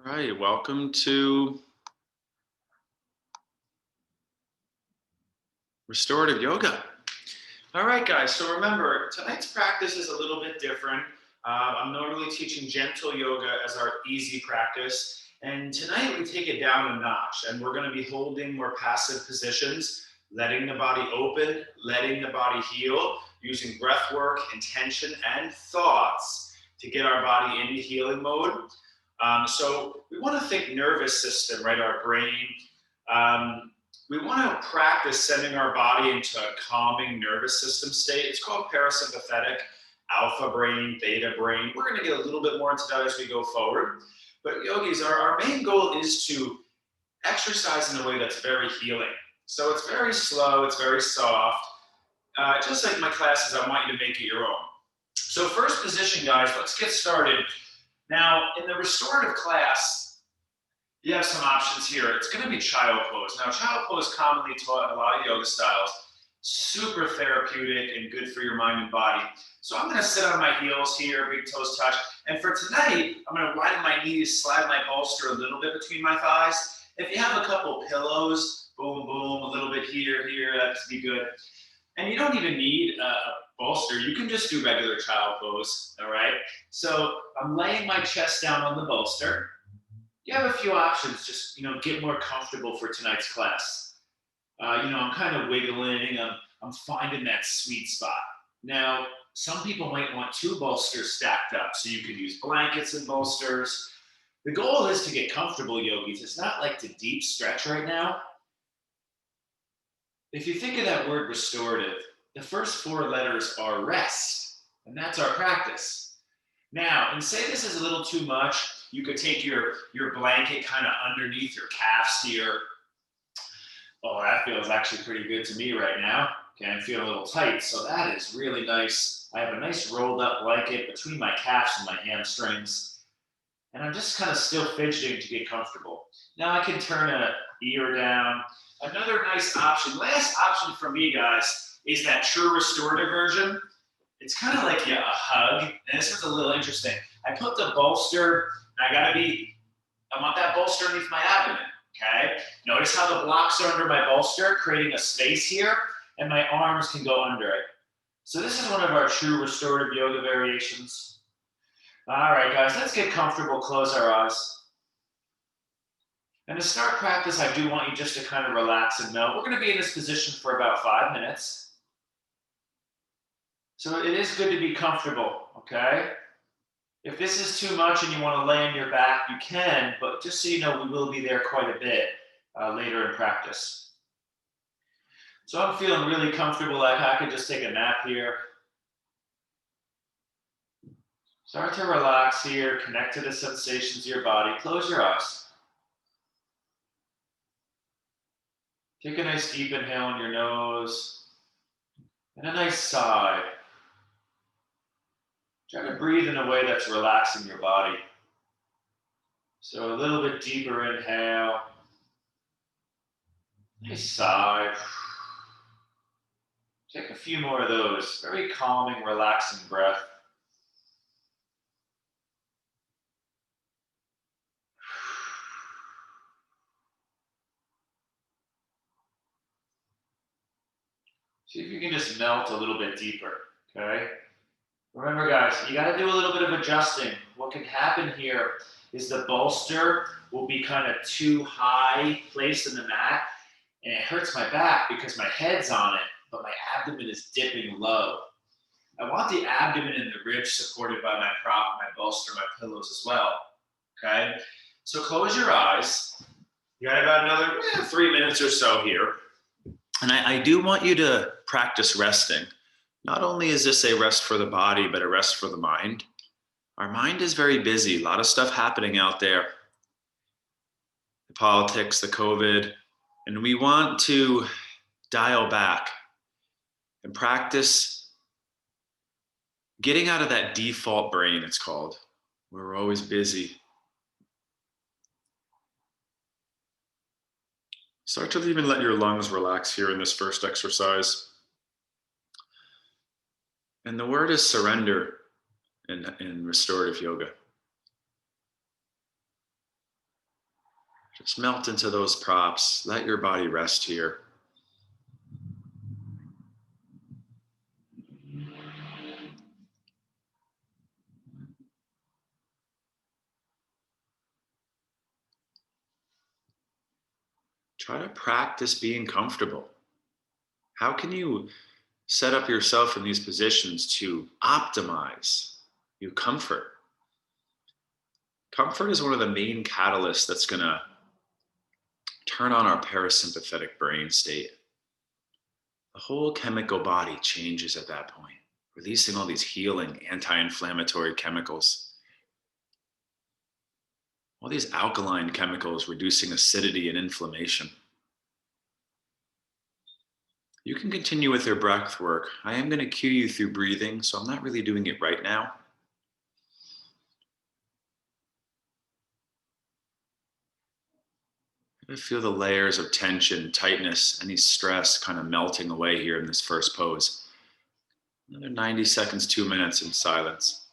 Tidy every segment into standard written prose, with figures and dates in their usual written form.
Right, welcome to Restorative Yoga. All right, guys, so remember, tonight's practice is a little bit different. I'm normally teaching gentle yoga as our easy practice, and tonight we take it down a notch, and we're going to be holding more passive positions, letting the body open, letting the body heal, using breath work, intention, and thoughts to get our body into healing mode. So we want to think nervous system, right? Our brain. Um, we want to practice sending our body into a calming nervous system state. It's called parasympathetic, alpha brain, beta brain. We're going to get a little bit more into that as we go forward. But yogis, our main goal is to exercise in a way that's very healing. So it's very slow, it's very soft. Just like my classes, I want you to make it your own. So first position, guys, let's get started. Now, in the restorative class, you have some options here. It's going to be child pose. Now, child pose commonly taught in a lot of yoga styles, super therapeutic and good for your mind and body. So I'm going to sit on my heels here, big toes touch. And for tonight, I'm going to widen my knees, slide my bolster a little bit between my thighs. If you have a couple pillows, boom, boom, a little bit here, that's be good. And you don't even need a bolster. You can just do regular child pose, all right? So I'm laying my chest down on the bolster. You have a few options, just, get more comfortable for tonight's class. I'm kind of wiggling, I'm finding that sweet spot. Now, some people might want two bolsters stacked up, so you could use blankets and bolsters. The goal is to get comfortable, yogis. It's not like to deep stretch right now. If you think of that word restorative, the first four letters are rest, and that's our practice. Now, and say this is a little too much, you could take your blanket kind of underneath your calves here. Oh, that feels actually pretty good to me right now. Okay, I'm feeling a little tight, so that is really nice. I have a nice rolled up blanket between my calves and my hamstrings, and I'm just kind of still fidgeting to get comfortable. Now I can turn an ear down. Another nice option, last option for me, guys, is that true restorative version. It's kind of like a hug, and this is a little interesting. I put the bolster, and I want that bolster underneath my abdomen, okay? Notice how the blocks are under my bolster, creating a space here, and my arms can go under it. So this is one of our true restorative yoga variations. All right, guys, let's get comfortable, close our eyes. And to start practice, I do want you just to kind of relax and know we're going to be in this position for about 5 minutes. So it is good to be comfortable, okay? If this is too much and you want to lay on your back, you can, but just so you know, we will be there quite a bit later in practice. So I'm feeling really comfortable, like I could just take a nap here. Start to relax here, connect to the sensations of your body. Close your eyes. Take a nice deep inhale on your nose and a nice sigh. Try to breathe in a way that's relaxing your body. So a little bit deeper inhale. Nice sigh. Take a few more of those. Very calming, relaxing breath. See if you can just melt a little bit deeper, okay? Remember, guys, you got to do a little bit of adjusting. What can happen here is the bolster will be kind of too high placed in the mat, and it hurts my back because my head's on it, but my abdomen is dipping low. I want the abdomen and the ribs supported by my prop, my bolster, my pillows as well, okay? So close your eyes. You got about another 3 minutes or so here. And I do want you to practice resting. Not only is this a rest for the body, but a rest for the mind. Our mind is very busy, a lot of stuff happening out there. The politics, the COVID, and we want to dial back and practice getting out of that default brain, it's called, where we're always busy. Start to even let your lungs relax here in this first exercise. And the word is surrender in restorative yoga. Just melt into those props. Let your body rest here. Try to practice being comfortable. How can you set up yourself in these positions to optimize your comfort? Comfort is one of the main catalysts that's going to turn on our parasympathetic brain state. The whole chemical body changes at that point, releasing all these healing anti-inflammatory chemicals, all these alkaline chemicals reducing acidity and inflammation. You can continue with your breath work. I am going to cue you through breathing, so I'm not really doing it right now. I feel the layers of tension, tightness, any stress kind of melting away here in this first pose. Another 90 seconds, 2 minutes in silence.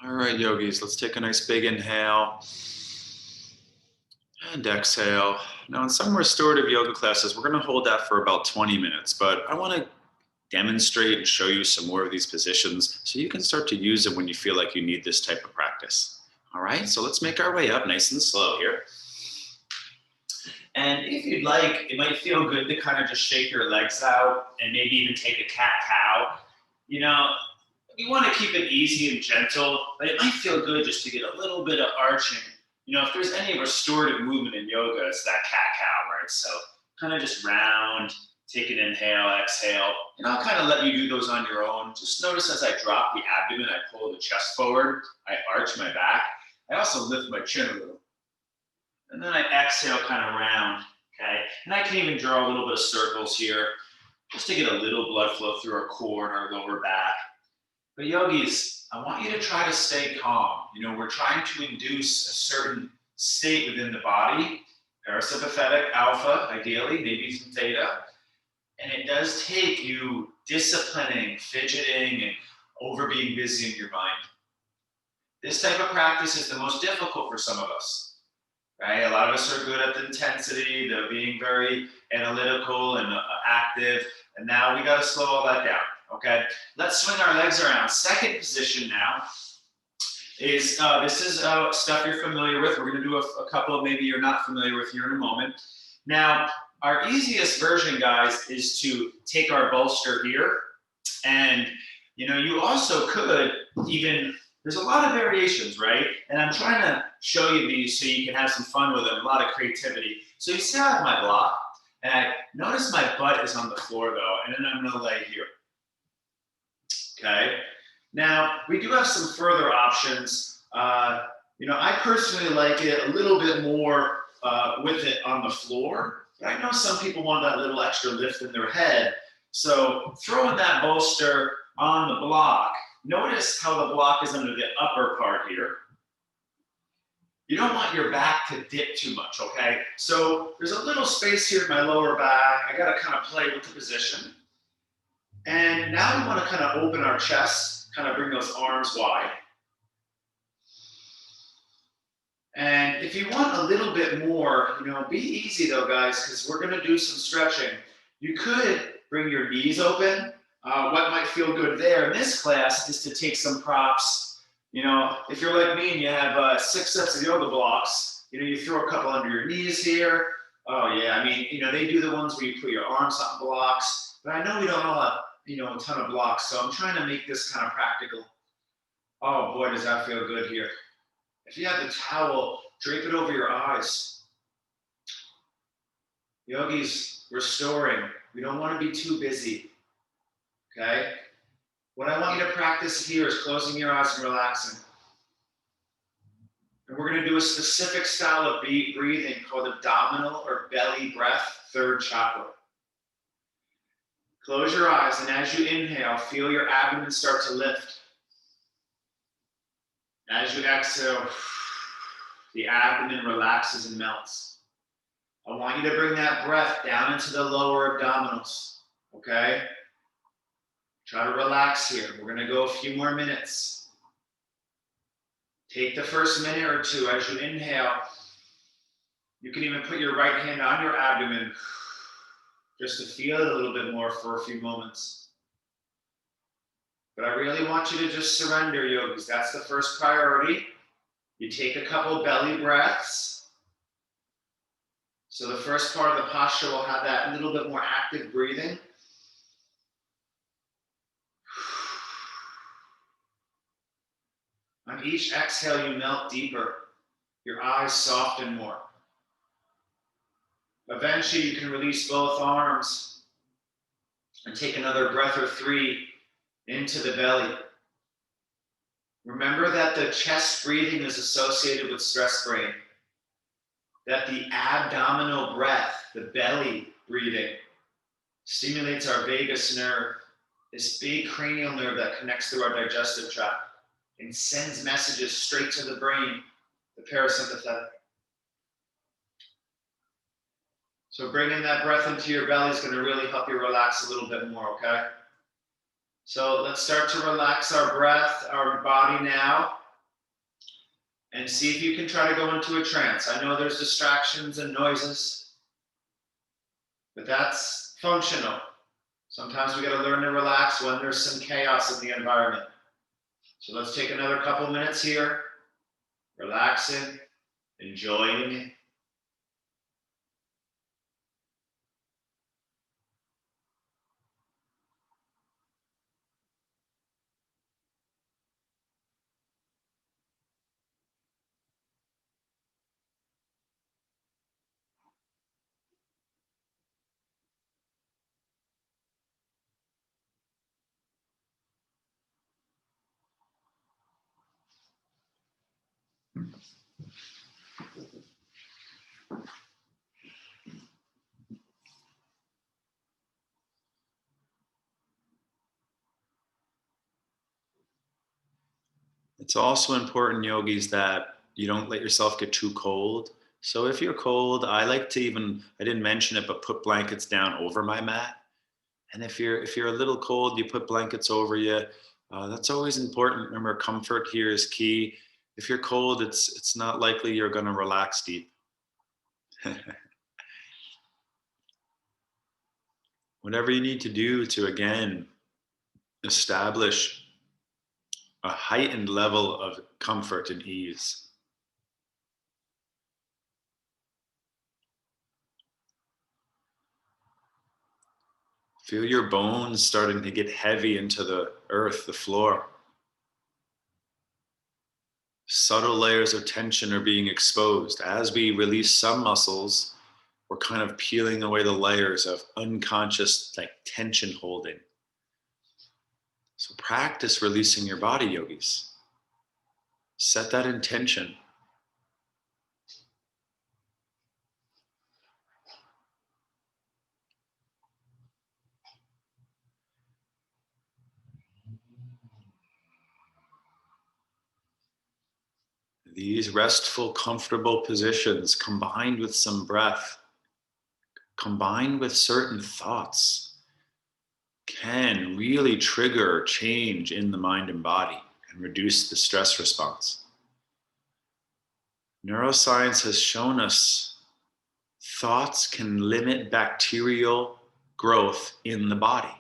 All right, yogis, let's take a nice big inhale and exhale. Now, in some restorative yoga classes, we're going to hold that for about 20 minutes, but I want to demonstrate and show you some more of these positions so you can start to use them when you feel like you need this type of practice. All right, so let's make our way up nice and slow here. And if you'd like, it might feel good to kind of just shake your legs out and maybe even take a cat-cow. You know, you want to keep it easy and gentle, but it might feel good just to get a little bit of arching. You know, if there's any restorative movement in yoga, it's that cat-cow, right? So kind of just round, take an inhale, exhale, and I'll kind of let you do those on your own. Just notice as I drop the abdomen, I pull the chest forward, I arch my back. I also lift my chin a little. And then I exhale kind of round, okay? And I can even draw a little bit of circles here just to get a little blood flow through our core and our lower back. But yogis, I want you to try to stay calm. You know, we're trying to induce a certain state within the body, parasympathetic, alpha, ideally, maybe some theta. And it does take you disciplining, fidgeting, and over being busy in your mind. This type of practice is the most difficult for some of us. Right? A lot of us are good at the intensity, the being very analytical and active, and now we got to slow all that down, okay? Let's swing our legs around. Second position now is, this is stuff you're familiar with. We're going to do a couple of maybe you're not familiar with here in a moment. Now, our easiest version, guys, is to take our bolster here, and you know, you also could even, there's a lot of variations, right? And I'm trying to show you these so you can have some fun with them, a lot of creativity. So you see I have my block, and I notice my butt is on the floor though, and then I'm gonna lay here, okay? Now, we do have some further options. You know, I personally like it a little bit more with it on the floor, but I know some people want that little extra lift in their head. So throwing that bolster on the block, notice how the block is under the upper part here. You don't want your back to dip too much, okay? So there's a little space here in my lower back. I gotta kind of play with the position. And now we wanna kind of open our chest, kind of bring those arms wide. And And if you want a little bit more, be easy though, guys, because we're going to do some stretching. You could bring your knees open. What might feel good there in this class is to take some props. If you're like me and you have 6 sets of yoga blocks, you throw a couple under your knees here. Oh yeah, I mean, they do the ones where you put your arms on blocks, but I know we don't all have, a ton of blocks, so I'm trying to make this kind of practical. Oh boy, does that feel good here. If you have the towel, drape it over your eyes. Yogis, restoring. We don't want to be too busy, okay? What I want you to practice here is closing your eyes and relaxing. And we're going to do a specific style of breathing called abdominal or belly breath, third chakra. Close your eyes, and as you inhale, feel your abdomen start to lift. As you exhale, the abdomen relaxes and melts. I want you to bring that breath down into the lower abdominals, okay? Try to relax here. We're going to go a few more minutes. Take the first minute or two as you inhale. You can even put your right hand on your abdomen just to feel it a little bit more for a few moments. But I really want you to just surrender, yogis. That's the first priority. You take a couple belly breaths. So the first part of the posture will have that little bit more active breathing. On each exhale, you melt deeper. Your eyes soften more. Eventually, you can release both arms and take another breath or 3 into the belly. Remember that the chest breathing is associated with stress brain. That the abdominal breath, the belly breathing, stimulates our vagus nerve, this big cranial nerve that connects through our digestive tract and sends messages straight to the brain, the parasympathetic. So bringing that breath into your belly is going to really help you relax a little bit more, okay? So let's start to relax our breath, our body now, and see if you can try to go into a trance. I know there's distractions and noises, but that's functional. Sometimes we got to learn to relax when there's some chaos in the environment. So let's take another couple minutes here, relaxing, enjoying. It's also important, yogis, that you don't let yourself get too cold. So if you're cold, I like to I didn't mention it, but put blankets down over my mat. And if you're a little cold, you put blankets over you. That's always important. Remember, comfort here is key. If you're cold, it's not likely you're going to relax deep. Whatever you need to do to, again, establish a heightened level of comfort and ease. Feel your bones starting to get heavy into the earth, the floor. Subtle layers of tension are being exposed. As we release some muscles, we're kind of peeling away the layers of unconscious tension holding. So practice releasing your body, yogis. Set that intention. These restful, comfortable positions combined with some breath, combined with certain thoughts, can really trigger change in the mind and body and reduce the stress response. Neuroscience has shown us thoughts can limit bacterial growth in the body.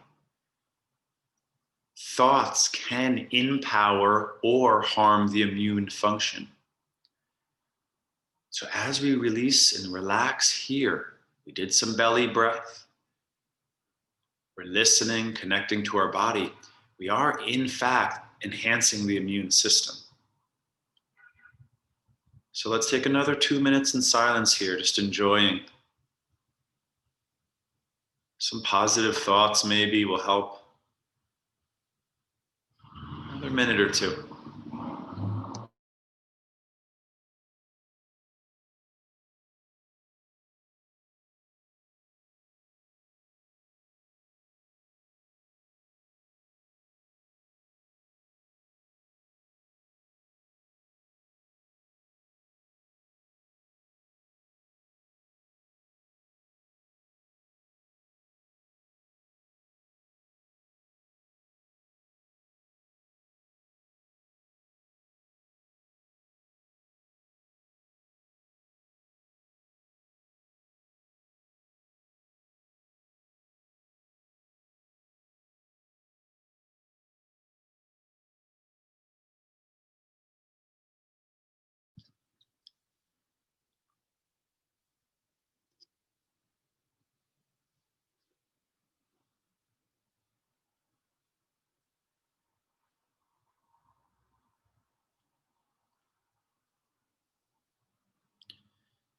Thoughts can empower or harm the immune function. So as we release and relax here, we did some belly breath. We're listening, connecting to our body. We are, in fact, enhancing the immune system. So let's take another 2 minutes in silence here, just enjoying. Some positive thoughts maybe will help. Another minute or two.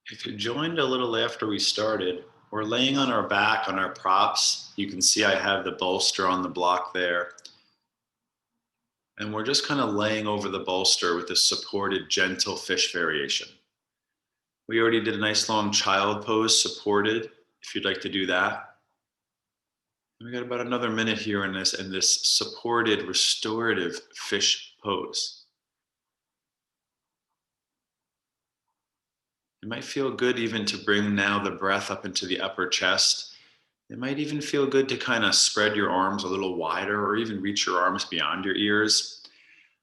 If you joined a little after we started, we're laying on our back on our props. You can see I have the bolster on the block there. And we're just kind of laying over the bolster with this supported gentle fish variation. We already did a nice long child pose supported, if you'd like to do that. And we got about another minute here in this supported restorative fish pose. It might feel good even to bring now the breath up into the upper chest. It might even feel good to kind of spread your arms a little wider or even reach your arms beyond your ears.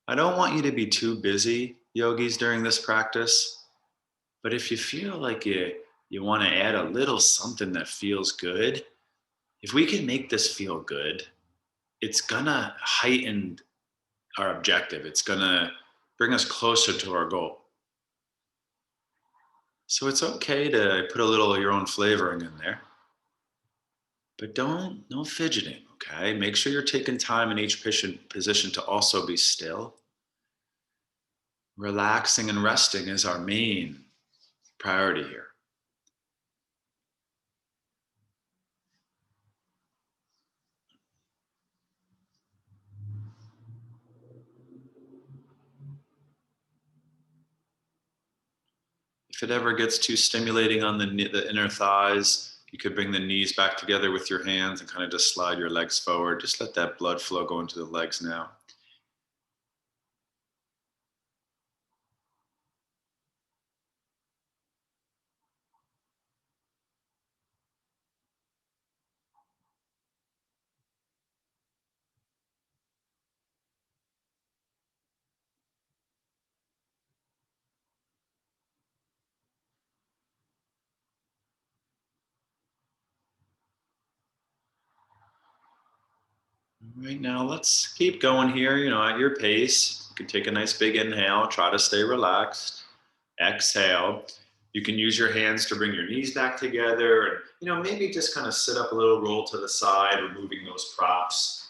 I don't want you to be too busy, yogis, during this practice, but if you feel like you want to add a little something that feels good, if we can make this feel good, it's gonna heighten our objective. It's gonna bring us closer to our goal. So it's okay to put a little of your own flavoring in there. But no fidgeting, okay? Make sure you're taking time in each position to also be still. Relaxing and resting is our main priority here. If it ever gets too stimulating on the inner thighs, you could bring the knees back together with your hands and kind of just slide your legs forward. Just let that blood flow go into the legs now. Right now, let's keep going here, at your pace. You can take a nice big inhale, try to stay relaxed. Exhale. You can use your hands to bring your knees back together and, maybe just kind of sit up a little, roll to the side, removing those props.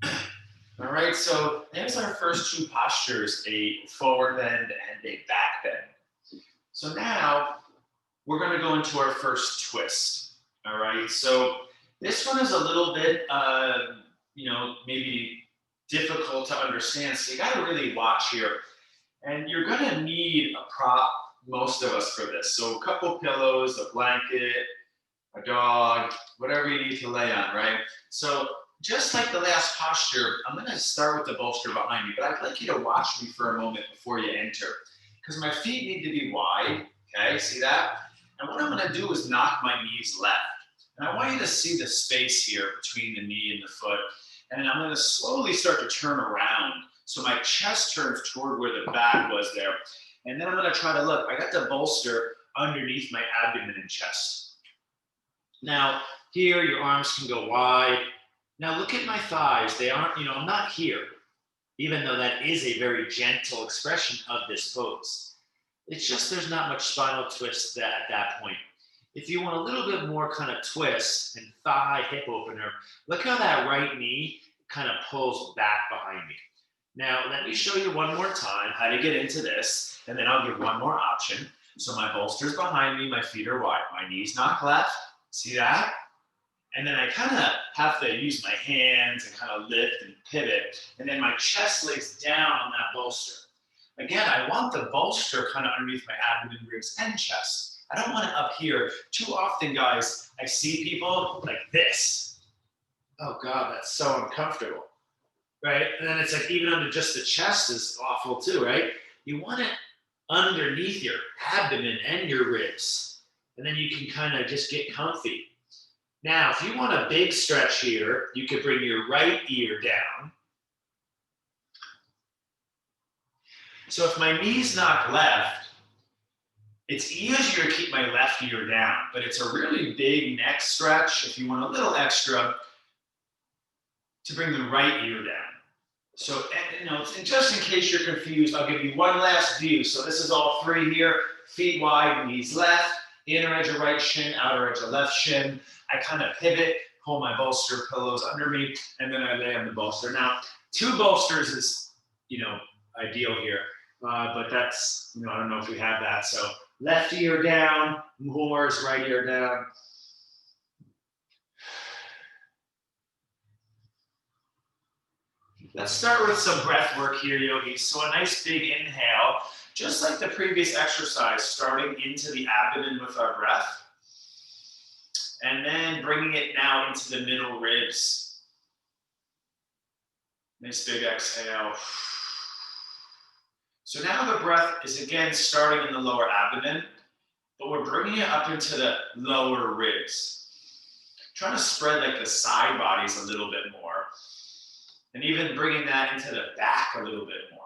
All right, so there's our first two postures, a forward bend and a back bend. So now we're going to go into our first twist. All right, so this one is a little bit, maybe difficult to understand. So you got to really watch here. And you're going to need a prop, most of us, for this. So a couple pillows, a blanket, a dog, whatever you need to lay on, right? So just like the last posture, I'm going to start with the bolster behind me, but I'd like you to watch me for a moment before you enter, because my feet need to be wide, okay? See that? And what I'm going to do is knock my knees left. And I want you to see the space here between the knee and the foot. And I'm going to slowly start to turn around So my chest turns toward where the back was there. And then I'm gonna try to look, I got the bolster underneath my abdomen and chest. Now, here your arms can go wide. Now look at my thighs. They aren't, I'm not here, even though that is a very gentle expression of this pose. It's just there's not much spinal twist at that point. If you want a little bit more kind of twist and thigh hip opener, look how that right knee kind of pulls back behind me. Now, let me show you one more time how to get into this, and then I'll give one more option. So my bolster's behind me, my feet are wide, my knees knock left, see that? And then I kind of have to use my hands and kind of lift and pivot, and then my chest lays down on that bolster. Again, I want the bolster kind of underneath my abdomen, ribs, and chest. I don't want it up here. Too often, guys, I see people like this. Oh God, that's so uncomfortable, right? And then it's like even under just the chest is awful too, right? You want it underneath your abdomen and your ribs. And then you can kind of just get comfy. Now, if you want a big stretch here, you could bring your right ear down. So if my knees knock left, it's easier to keep my left ear down, but it's a really big neck stretch if you want a little extra to bring the right ear down. So, just in case you're confused, I'll give you one last view. So this is all three here, feet wide, knees left, inner edge of right shin, outer edge of left shin. I kind of pivot, pull my bolster pillows under me, and then I lay on the bolster. Now, 2 bolsters is, ideal here, but that's, I don't know if we have that. So left ear down, more's right ear down. Let's start with some breath work here, yogis. So a nice big inhale, just like the previous exercise, starting into the abdomen with our breath. And then bringing it now into the middle ribs. Nice big exhale. So now the breath is again starting in the lower abdomen, but we're bringing it up into the lower ribs. Trying to spread like the side bodies a little bit more. And even bringing that into the back a little bit more.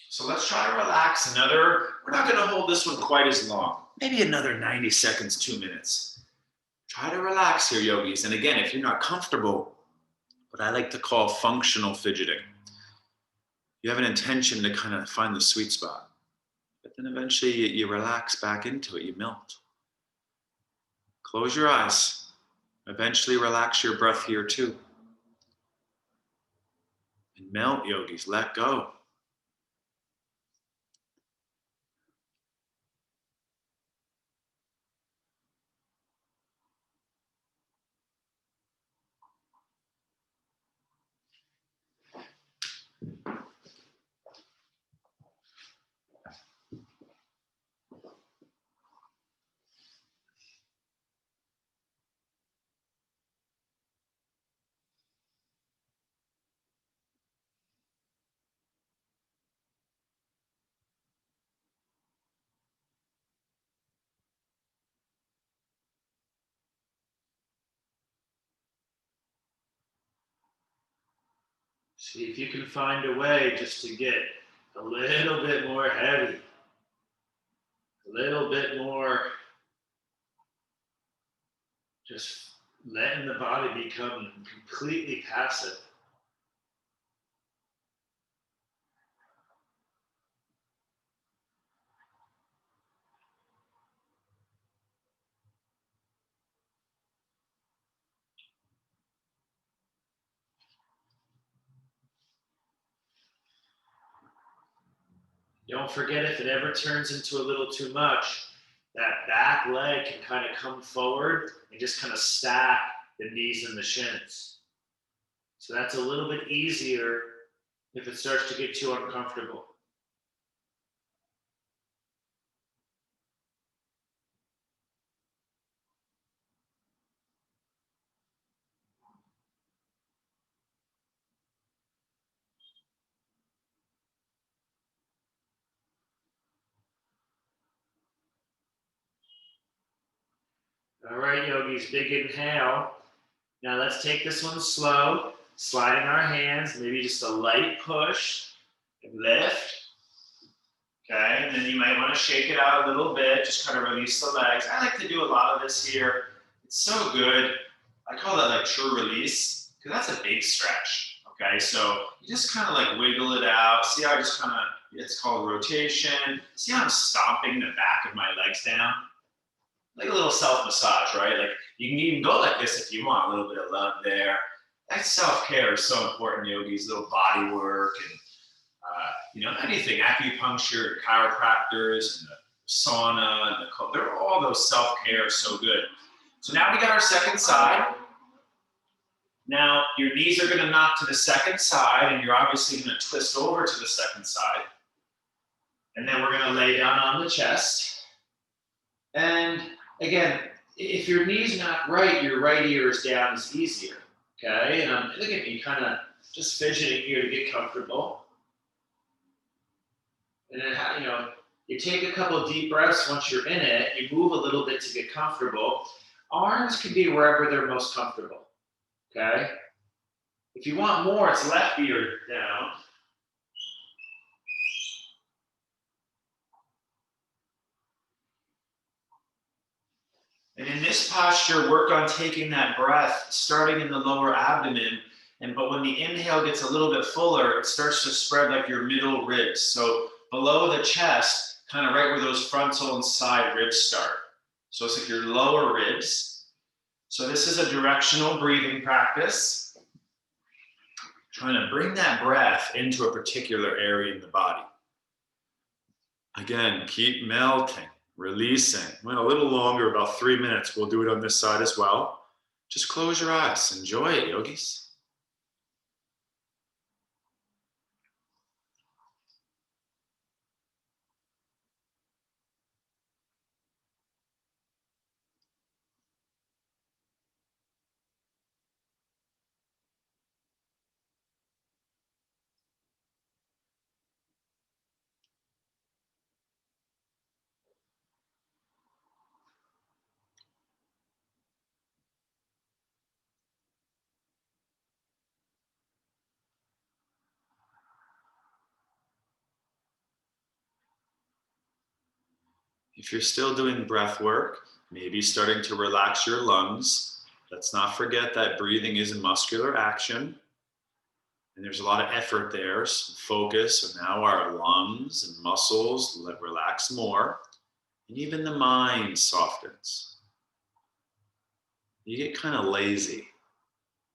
So let's try to relax we're not gonna hold this one quite as long. Maybe another 90 seconds, 2 minutes. Try to relax here, yogis. And again, if you're not comfortable, what I like to call functional fidgeting. You have an intention to kind of find the sweet spot. But then eventually you relax back into it, you melt. Close your eyes. Eventually relax your breath here too. And melt, yogis, let go. See if you can find a way just to get a little bit more heavy, a little bit more just letting the body become completely passive. Don't forget, if it ever turns into a little too much, that back leg can kind of come forward and just kind of stack the knees and the shins. So that's a little bit easier if it starts to get too uncomfortable. All right, yogis, big inhale. Now let's take this one slow, sliding our hands, maybe just a light push. Lift. Okay, and then you might want to shake it out a little bit, just kind of release the legs. I like to do a lot of this here. It's so good. I call that like true release, because that's a big stretch. Okay, so you just kind of like wiggle it out. See how I just kind of, it's called rotation. See how I'm stomping the back of my legs down? Like a little self-massage, right? Like you can even go like this if you want, a little bit of love there. That self-care is so important, yogis, little body work and anything, acupuncture, chiropractors, and the sauna, and they're all those self-care so good. So now we got our second side. Now your knees are gonna knock to the second side, and you're obviously gonna twist over to the second side. And then we're gonna lay down on the chest. And again, if your knee's not right, your right ear is down is easier, okay? And look at me, kind of just fidgeting here to get comfortable. And then, you take a couple deep breaths once you're in it, you move a little bit to get comfortable. Arms can be wherever they're most comfortable, okay? If you want more, it's left ear down. And in this posture, work on taking that breath, starting in the lower abdomen. But when the inhale gets a little bit fuller, it starts to spread like your middle ribs. So below the chest, kind of right where those frontal and side ribs start. So it's like your lower ribs. So this is a directional breathing practice. Trying to bring that breath into a particular area in the body. Again, keep melting, releasing. Went a little longer, about 3 minutes. We'll do it on this side as well. Just close your eyes. Enjoy it, yogis. If you're still doing breath work, maybe starting to relax your lungs. Let's not forget that breathing is a muscular action. And there's a lot of effort there, some focus. So now our lungs and muscles relax more. And even the mind softens. You get kind of lazy,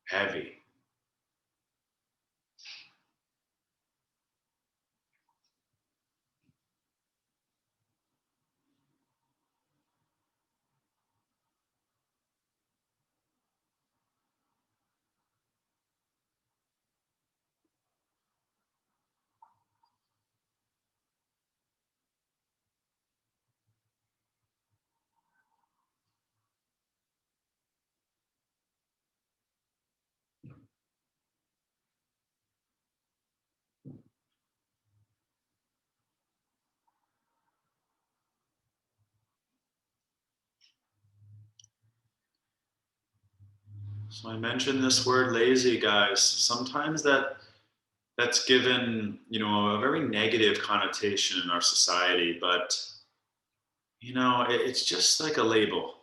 heavy. So I mentioned this word lazy, guys. Sometimes that's given, a very negative connotation in our society, but it's just like a label.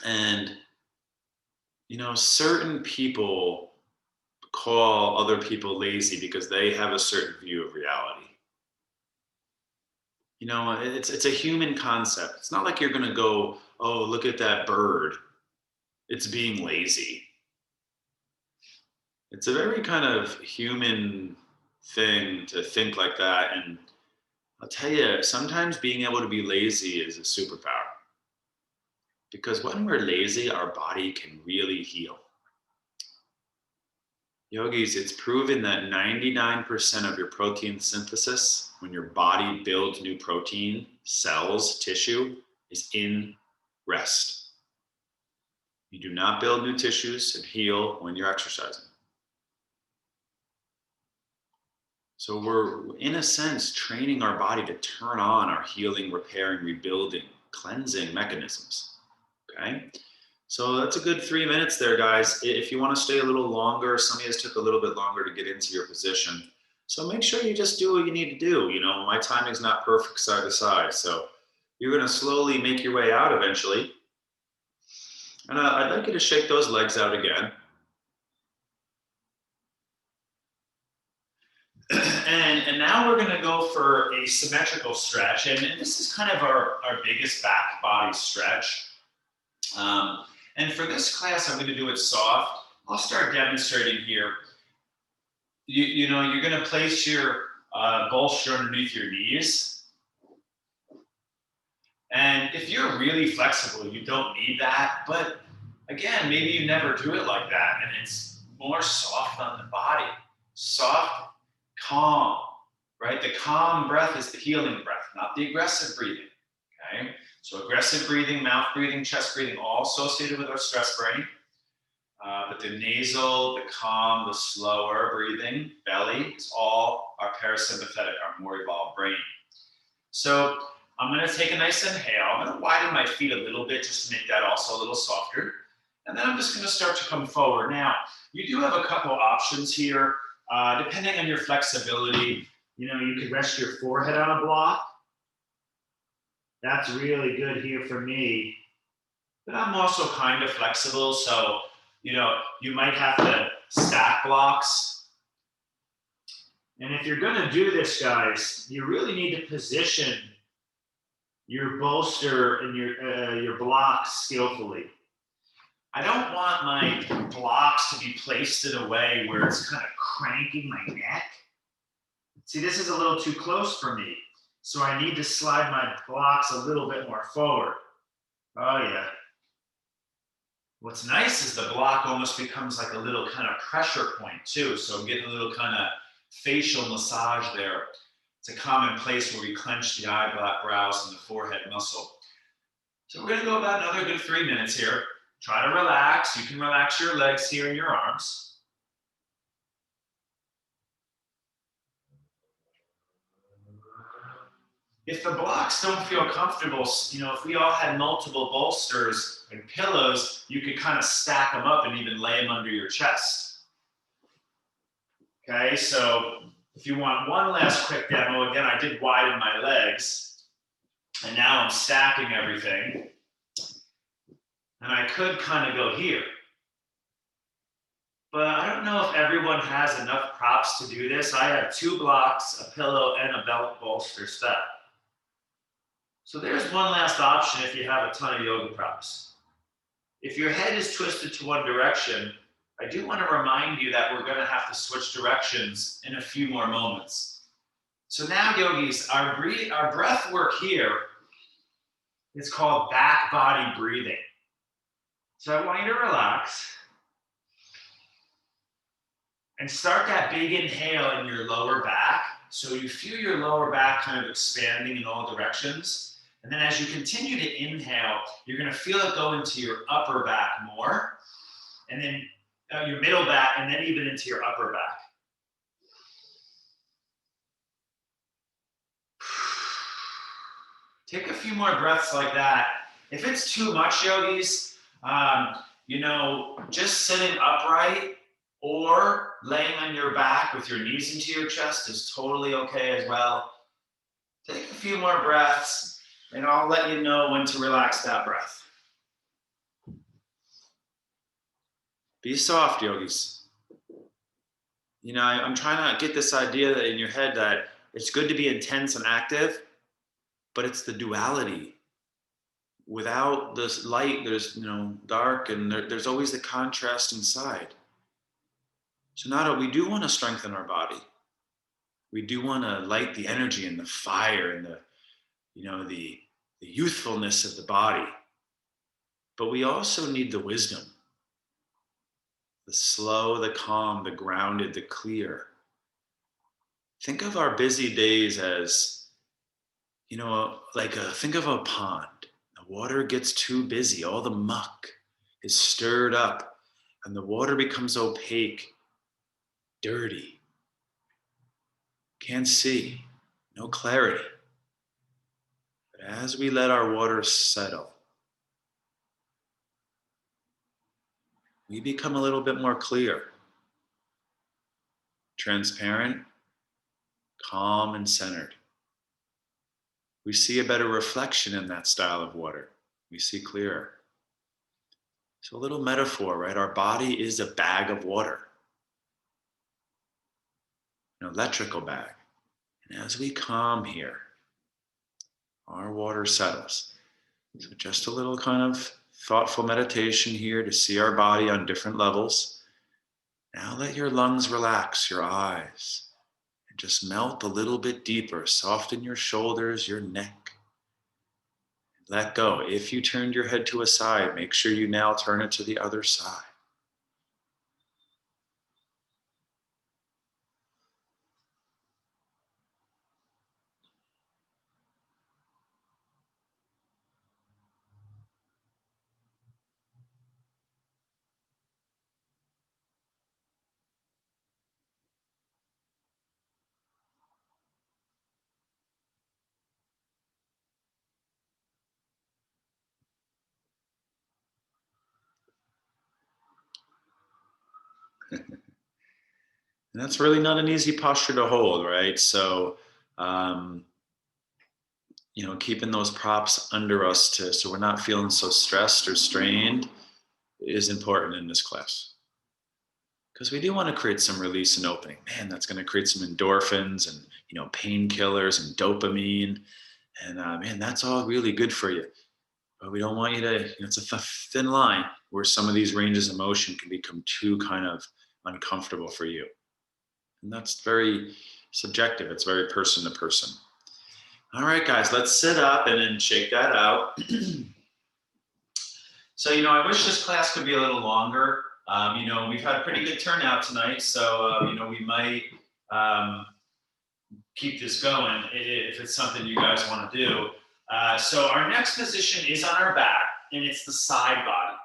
And certain people call other people lazy because they have a certain view of reality. It's a human concept. It's not like you're going to go, oh, look at that bird, it's being lazy. It's a very kind of human thing to think like that. And I'll tell you, sometimes being able to be lazy is a superpower. Because when we're lazy, our body can really heal. Yogis, it's proven that 99% of your protein synthesis, when your body builds new protein, cells, tissue, is in rest. You do not build new tissues and heal when you're exercising. So we're, in a sense, training our body to turn on our healing, repairing, rebuilding, cleansing mechanisms, okay? So that's a good 3 minutes there, guys. If you want to stay a little longer, some of you took a little bit longer to get into your position. So make sure you just do what you need to do. You know, my timing's not perfect side to side. So you're going to slowly make your way out eventually. And I'd like you to shake those legs out again. And now we're going to go for a symmetrical stretch. And this is kind of our biggest back body stretch. And for this class, I'm going to do it soft. I'll start demonstrating here. You know, you're going to place your bolster underneath your knees. And if you're really flexible, you don't need that. But again, maybe you never do it like that. And it's more soft on the body. Soft, calm, right? The calm breath is the healing breath, not the aggressive breathing, okay? So aggressive breathing, mouth breathing, chest breathing, all associated with our stress brain. But the nasal, the calm, the slower breathing, belly is all our parasympathetic, our more evolved brain. So I'm going to take a nice inhale. I'm going to widen my feet a little bit just to make that also a little softer. And then I'm just going to start to come forward. Now, you do have a couple options here. Depending on your flexibility, you know, you could rest your forehead on a block. That's really good here for me. But I'm also kind of flexible, so, you know, you might have to stack blocks. And if you're going to do this, guys, you really need to position your bolster and your blocks skillfully. I don't want my blocks to be placed in a way where it's kind of cranking my neck. See, this is a little too close for me. So I need to slide my blocks a little bit more forward. Oh, yeah. What's nice is the block almost becomes like a little kind of pressure point too. So I'm getting a little kind of facial massage there. It's a common place where we clench the eyebrows and the forehead muscle. So we're going to go about another good 3 minutes here. Try to relax. You can relax your legs here and your arms. If the blocks don't feel comfortable, you know, if we all had multiple bolsters and pillows, you could kind of stack them up and even lay them under your chest. Okay, so if you want one last quick demo, again, I did widen my legs, and now I'm stacking everything. And I could kind of go here. But I don't know if everyone has enough props to do this. I have 2 blocks, a pillow, and a belt bolster set. So there's one last option if you have a ton of yoga props. If your head is twisted to one direction, I do want to remind you that we're going to have to switch directions in a few more moments. So now, yogis, our breath work here is called back body breathing. So I want you to relax and start that big inhale in your lower back. So you feel your lower back kind of expanding in all directions. And then as you continue to inhale, you're going to feel it go into your upper back more, and then your middle back, and then even into your upper back. Take a few more breaths like that. If it's too much, yogis, you know, just sitting upright or laying on your back with your knees into your chest is totally okay as well. Take a few more breaths, and I'll let you know when to relax that breath. Be soft, yogis. You know, I'm trying to get this idea in your head that it's good to be intense and active, but it's the duality. Without this light, there's, you know, dark, and there's always the contrast inside. So now we do want to strengthen our body. We do want to light the energy and the fire and the, you know, the youthfulness of the body. But we also need the wisdom, the slow, the calm, the grounded, the clear. Think of our busy days as, you know, think of a pond. The water gets too busy, all the muck is stirred up, and the water becomes opaque, dirty. Can't see, no clarity. But as we let our water settle, we become a little bit more clear, transparent, calm and centered. We see a better reflection in that style of water. We see clearer. So a little metaphor, right? Our body is a bag of water, an electrical bag. And as we calm here, our water settles. So just a little kind of thoughtful meditation here to see our body on different levels. Now let your lungs relax, your eyes, and just melt a little bit deeper. Soften your shoulders, your neck. Let go. If you turned your head to a side, make sure you now turn it to the other side. And that's really not an easy posture to hold, right? So, um, keeping those props under us so we're not feeling so stressed or strained is important in this class. Because we do want to create some release and opening. Man, that's going to create some endorphins and painkillers and dopamine, and man, that's all really good for you. But we don't want you to. It's a thin line where some of these ranges of motion can become too kind of uncomfortable for you, and that's very subjective. It's very person to person. All right, guys, let's sit up and then shake that out. So, I wish this class could be a little longer. We've had pretty good turnout tonight, so, we might keep this going if it's something you guys want to do. So our next position is on our back, and it's the side body.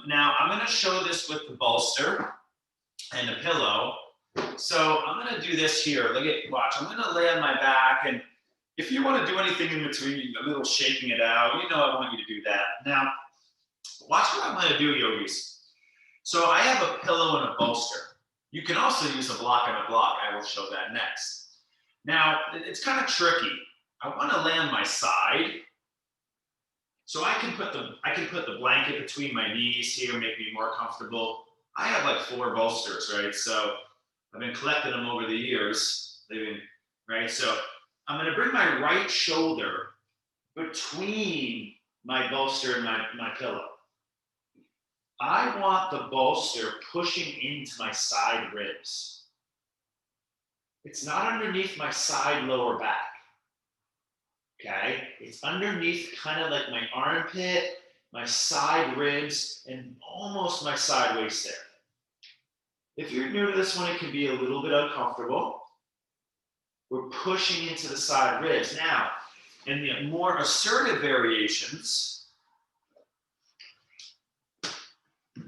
Now, I'm going to show this with the bolster and a pillow. So I'm going to do this here. Watch. I'm going to lay on my back, and if you want to do anything in between, a little shaking it out, I want you to do that. Now, watch what I'm going to do, yogis. So I have a pillow and a bolster. You can also use a block and a block. I will show that next. Now, it's kind of tricky. I want to lay on my side. So I can put the blanket between my knees here, make me more comfortable. I have like 4 bolsters, right? So I've been collecting them over the years. Right? So I'm going to bring my right shoulder between my bolster and my pillow. I want the bolster pushing into my side ribs. It's not underneath my side lower back. Okay? It's underneath kind of like my armpit, my side ribs, and almost my side waist there. If you're new to this one, it can be a little bit uncomfortable. We're pushing into the side ribs. Now, in the more assertive variations,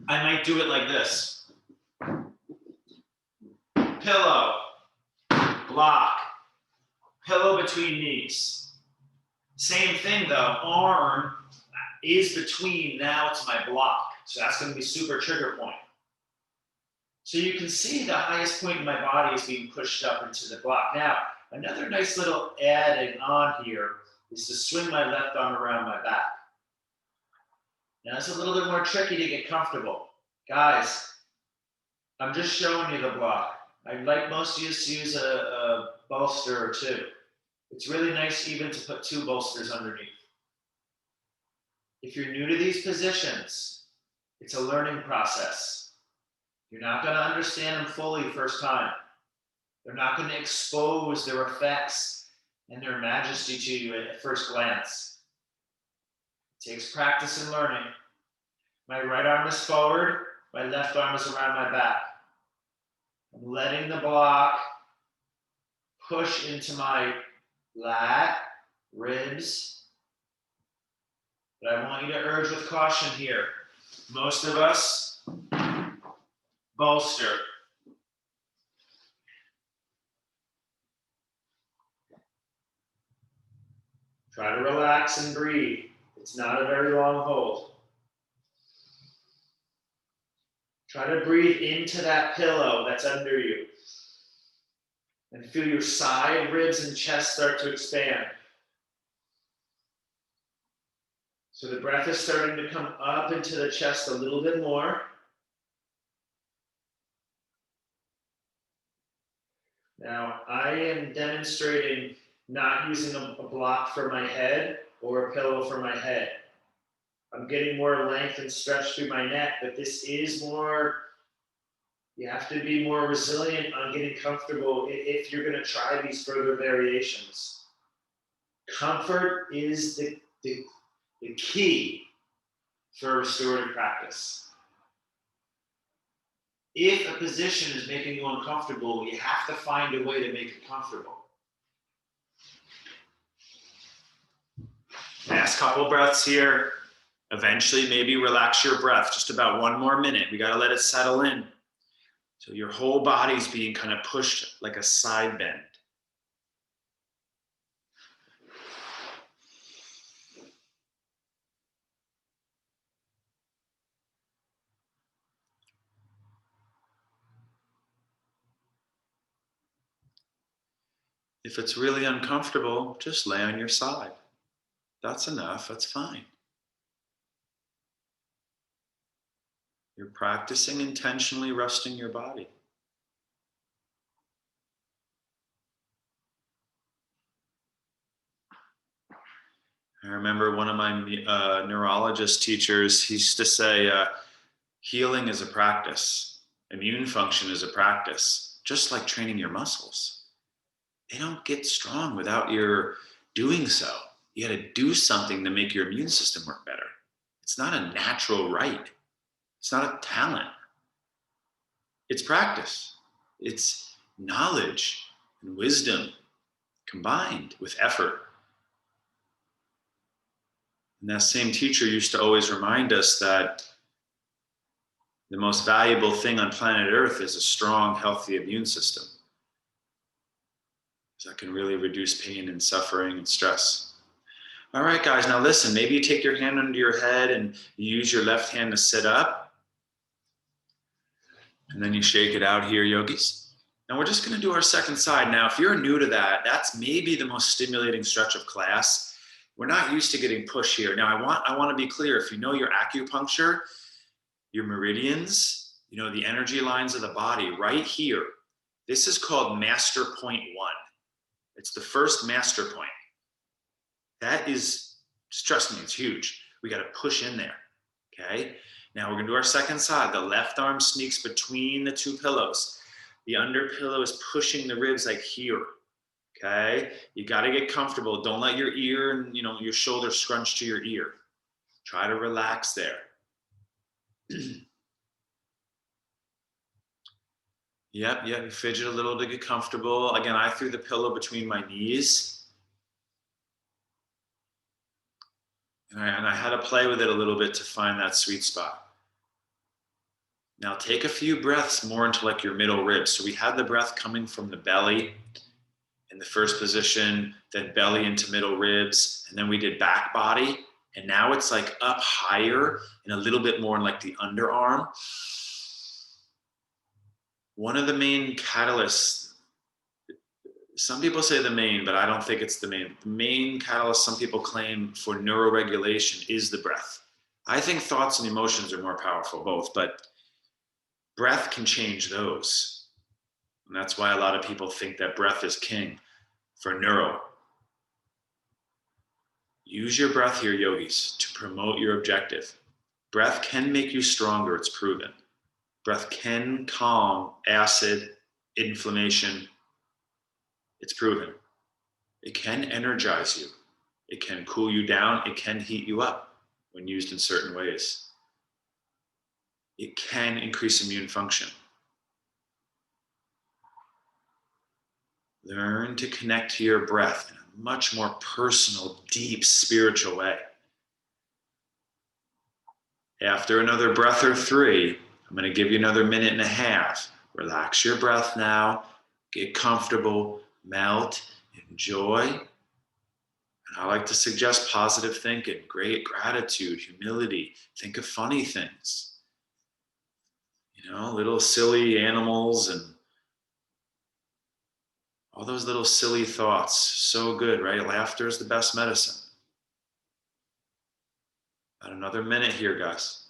I might do it like this. Pillow, block, pillow between knees. Same thing though, arm is between, now it's my block. So that's going to be super trigger point. So you can see the highest point in my body is being pushed up into the block. Now, another nice little adding on here is to swing my left arm around my back. Now it's a little bit more tricky to get comfortable. Guys, I'm just showing you the block. I'd like most of you to use a bolster or 2. It's really nice even to put 2 bolsters underneath. If you're new to these positions, it's a learning process. You're not going to understand them fully first time. They're not going to expose their effects and their majesty to you at first glance. It takes practice and learning. My right arm is forward, my left arm is around my back. I'm letting the block push into my lat, ribs. But I want you to urge with caution here. Most of us bolster. Try to relax and breathe. It's not a very long hold. Try to breathe into that pillow that's under you. And feel your side ribs and chest start to expand. So the breath is starting to come up into the chest a little bit more. Now, I am demonstrating not using a block for my head or a pillow for my head. I'm getting more length and stretch through my neck, but this is more, you have to be more resilient on getting comfortable if you're going to try these further variations. Comfort is the key for restorative practice. If a position is making you uncomfortable, you have to find a way to make it comfortable. Last couple breaths here. Eventually, maybe relax your breath just about 1 more minute. We got to let it settle in. So your whole body's being kind of pushed like a side bend. If it's really uncomfortable, just lay on your side. That's enough, that's fine. You're practicing intentionally resting your body. I remember one of my neurologist teachers, he used to say, healing is a practice. Immune function is a practice, just like training your muscles. They don't get strong without your doing so. You got to do something to make your immune system work better. It's not a natural right. It's not a talent. It's practice. It's knowledge and wisdom combined with effort. And that same teacher used to always remind us that the most valuable thing on planet Earth is a strong, healthy immune system. That can really reduce pain and suffering and stress. All right, guys, now listen, maybe you take your hand under your head and you use your left hand to sit up. And then you shake it out here, yogis. Now we're just gonna do our second side. Now, if you're new to that, that's maybe the most stimulating stretch of class. We're not used to getting push here. Now I want to be clear, if you know your acupuncture, your meridians, you know, the energy lines of the body right here, this is called master point 1. It's the first master point. That is, just trust me, it's huge. We got to push in there, okay? Now we're gonna do our second side. The left arm sneaks between the 2 pillows. The under pillow is pushing the ribs like here, okay? You got to get comfortable. Don't let your ear and your shoulder scrunch to your ear. Try to relax there. Yep, you fidget a little to get comfortable. Again, I threw the pillow between my knees. And I had to play with it a little bit to find that sweet spot. Now take a few breaths more into like your middle ribs. So we had the breath coming from the belly in the first position, then belly into middle ribs, and then we did back body. And now it's like up higher and a little bit more in like the underarm. One of the main catalysts, some people say the main, but I don't think it's the main. The main catalyst some people claim for neuroregulation is the breath. I think thoughts and emotions are more powerful, both, but breath can change those. And that's why a lot of people think that breath is king for neuro. Use your breath here, yogis, to promote your objective. Breath can make you stronger, it's proven. Breath can calm acid, inflammation, it's proven. It can energize you. It can cool you down. It can heat you up when used in certain ways. It can increase immune function. Learn to connect to your breath in a much more personal, deep, spiritual way. After another breath or 3, I'm going to give you another 1.5 minutes. Relax your breath now. Get comfortable, melt, enjoy. And I like to suggest positive thinking, great gratitude, humility. Think of funny things. Little silly animals and All those little silly thoughts, so good, right? Laughter is the best medicine. About another minute here, guys.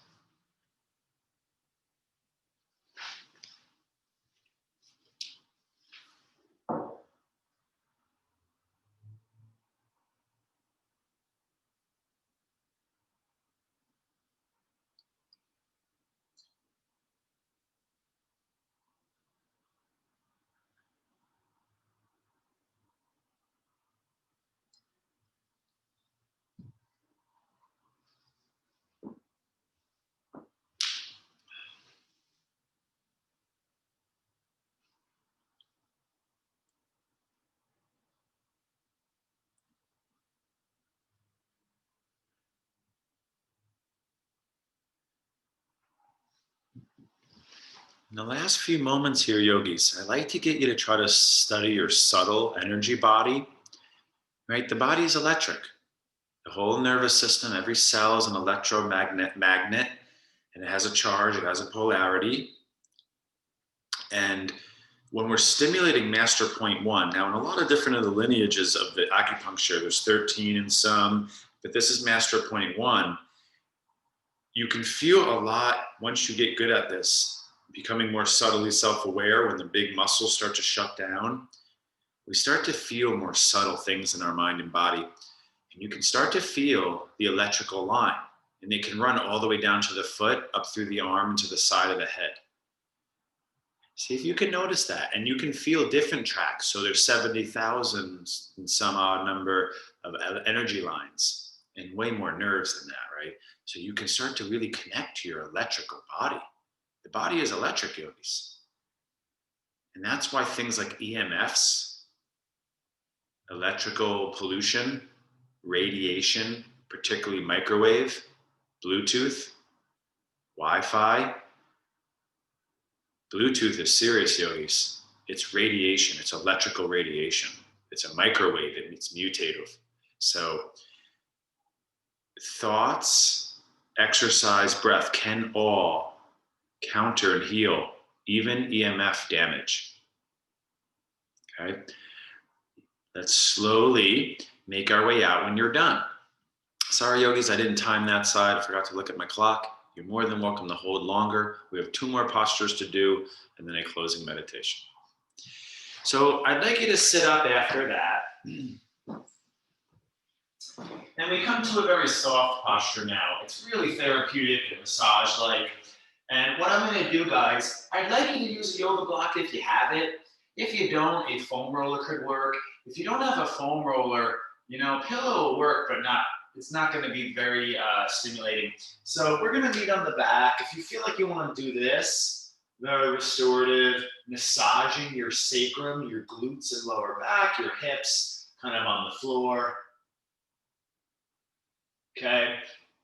In the last few moments here, yogis, I'd like to get you to try to study your subtle energy body, right? The body is electric. The whole nervous system, every cell is an magnet, and it has a charge, it has a polarity. And when we're stimulating master point one, now in a lot of different of the lineages of the acupuncture, there's 13 in some, but this is master point one. You can feel a lot once you get good at this, becoming more subtly self-aware when the big muscles start to shut down. We start to feel more subtle things in our mind and body. And you can start to feel the electrical line, and it can run all the way down to the foot, up through the arm, to the side of the head. See if you can notice that, and you can feel different tracks. So there's 70,000 and some odd number of energy lines, and way more nerves than that, right? So you can start to really connect to your electrical body. The body is electric, yogis. And that's why things like EMFs, electrical pollution, radiation, particularly microwave, Bluetooth, Wi-Fi. Bluetooth is serious, yogis. It's radiation, it's electrical radiation. It's a microwave, it's mutative. So thoughts, exercise, breath can all counter and heal even EMF damage. Okay? Let's slowly make our way out when you're done. Sorry, yogis, I didn't time that side. I forgot to look at my clock. You're more than welcome to hold longer. We have 2 more postures to do and then a closing meditation. So I'd like you to sit up after that. And we come to a very soft posture now. It's really therapeutic and massage-like. And what I'm going to do, guys, I'd like you to use a yoga block if you have it. If you don't, a foam roller could work. If you don't have a foam roller, pillow will work, but it's not going to be very stimulating. So we're going to meet on the back. If you feel like you want to do this, very restorative, massaging your sacrum, your glutes and lower back, your hips, kind of on the floor. Okay.